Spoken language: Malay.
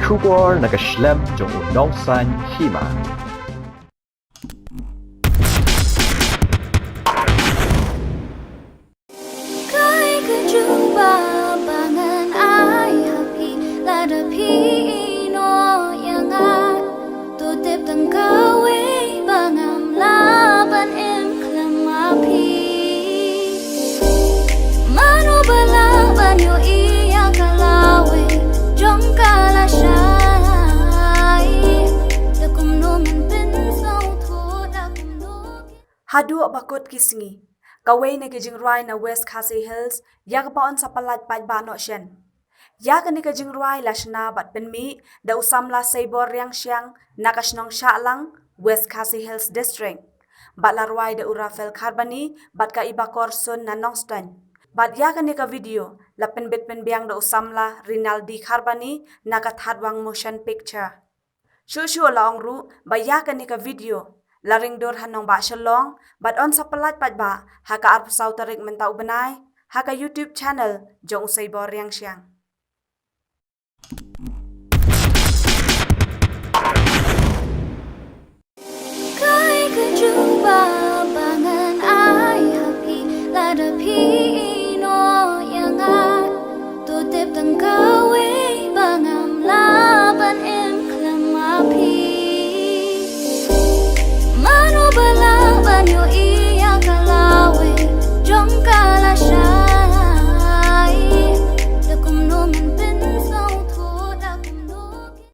Kubor nakaslem jong unongsan Hima. Haduh bakut ki Sngi. Kawai ni ke Jingrwai na West Khasi Hills, yak baon sa Pyllait ba no Shen. Yak ni ke Jingrwai la shna bat penmi da usam la seibor yang siang nakasnong Sha-lang West Khasi Hills District. Bat larwai da urafel karbani bat ka ibakor sun na nongstan. Bat yak ni ka video la penbit penbiang da usam la Rinaldi karbani nakat hadwang motion picture. Shushu la ongru ba yak ni ka video laring dor hanong ba shalong bat on sa Pyllait ba haka arpsau tarik mentau benai haka YouTube channel jong seibor yang siang. Kai kejumpa bangan ai happy lada pino yang at tutip tengkawe bangam laban em klamapi Mano balaban yo iya kalawe jongka